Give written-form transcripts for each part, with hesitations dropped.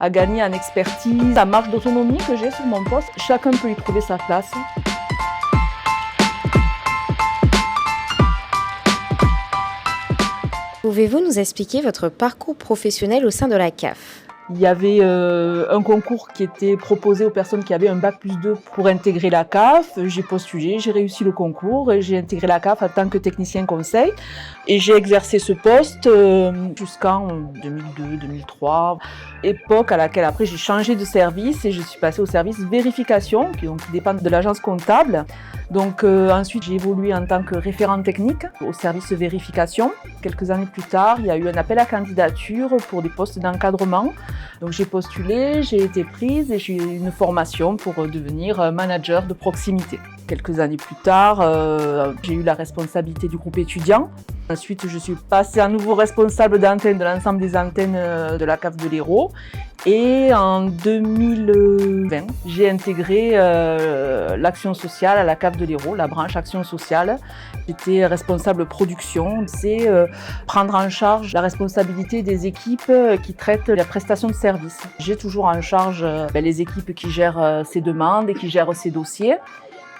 à gagner en expertise, la marge d'autonomie que j'ai sur mon poste. Chacun peut y trouver sa place. Pouvez-vous nous expliquer votre parcours professionnel au sein de la CAF ? Il y avait un concours qui était proposé aux personnes qui avaient un bac+2 pour intégrer la CAF. J'ai postulé, j'ai réussi le concours et j'ai intégré la CAF en tant que technicien conseil. Et j'ai exercé ce poste jusqu'en 2002-2003, époque à laquelle après j'ai changé de service et je suis passée au service vérification, qui dépend de l'agence comptable. Donc ensuite j'ai évolué en tant que référente technique au service vérification. Quelques années plus tard, il y a eu un appel à candidature pour des postes d'encadrement. Donc j'ai postulé, j'ai été prise et j'ai eu une formation pour devenir manager de proximité. Quelques années plus tard, j'ai eu la responsabilité du groupe étudiant. Ensuite, je suis passée à nouveau responsable d'antenne de l'ensemble des antennes de la CAF de l'Hérault. Et en 2020, j'ai intégré l'action sociale à la CAF de l'Hérault, la branche action sociale. J'étais responsable production. C'est prendre en charge la responsabilité des équipes qui traitent la prestation de services. J'ai toujours en charge les équipes qui gèrent ces demandes et qui gèrent ces dossiers.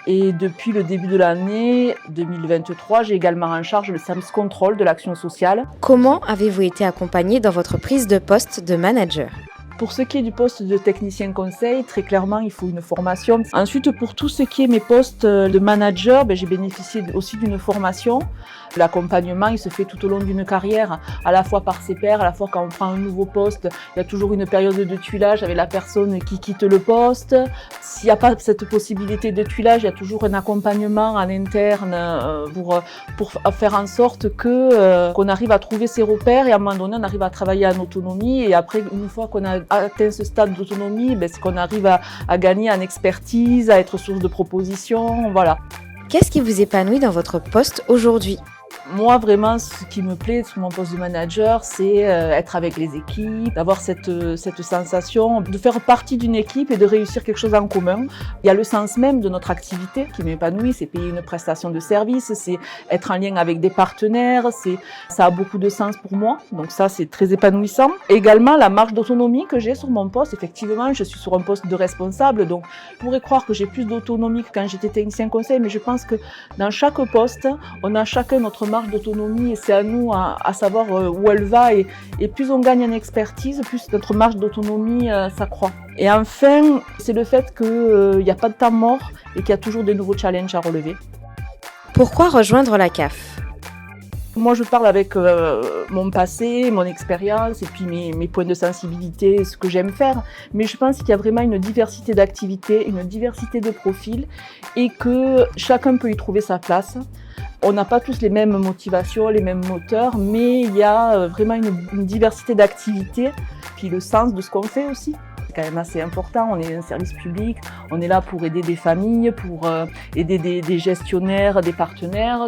Et depuis le début de l'année 2023, j'ai également en charge le service contrôle de l'action sociale. Comment avez-vous été accompagné dans votre prise de poste de manager ? Pour ce qui est du poste de technicien conseil, très clairement, il faut une formation. Ensuite, pour tout ce qui est mes postes de manager, j'ai bénéficié aussi d'une formation. L'accompagnement, il se fait tout au long d'une carrière, à la fois par ses pairs, à la fois quand on prend un nouveau poste, il y a toujours une période de tuilage avec la personne qui quitte le poste. S'il n'y a pas cette possibilité de tuilage, il y a toujours un accompagnement en interne pour faire en sorte qu'on arrive à trouver ses repères et à un moment donné, on arrive à travailler en autonomie. Et après, une fois qu'on a atteint ce stade d'autonomie, c'est qu'on arrive à gagner en expertise, à être source de propositions, voilà. Qu'est-ce qui vous épanouit dans votre poste aujourd'hui ? Moi, vraiment, ce qui me plaît sur mon poste de manager, c'est être avec les équipes, d'avoir cette sensation de faire partie d'une équipe et de réussir quelque chose en commun. Il y a le sens même de notre activité qui m'épanouit, c'est payer une prestation de service, c'est être en lien avec des partenaires, ça a beaucoup de sens pour moi, donc ça, c'est très épanouissant. Également, la marge d'autonomie que j'ai sur mon poste, effectivement, je suis sur un poste de responsable, donc je pourrais croire que j'ai plus d'autonomie que quand j'étais technicien conseil, mais je pense que dans chaque poste, on a chacun notre marge d'autonomie et c'est à nous à savoir où elle va et plus on gagne en expertise, plus notre marge d'autonomie s'accroît. Et enfin, c'est le fait qu'il n'y a pas de temps mort et qu'il y a toujours de nouveaux challenges à relever. Pourquoi rejoindre la CAF ? Moi, je parle avec mon passé, mon expérience et puis mes points de sensibilité, ce que j'aime faire. Mais je pense qu'il y a vraiment une diversité d'activités, une diversité de profils et que chacun peut y trouver sa place. On n'a pas tous les mêmes motivations, les mêmes moteurs, mais il y a vraiment une diversité d'activités, puis le sens de ce qu'on fait aussi. C'est quand même assez important, on est un service public, on est là pour aider des familles, pour aider des gestionnaires, des partenaires.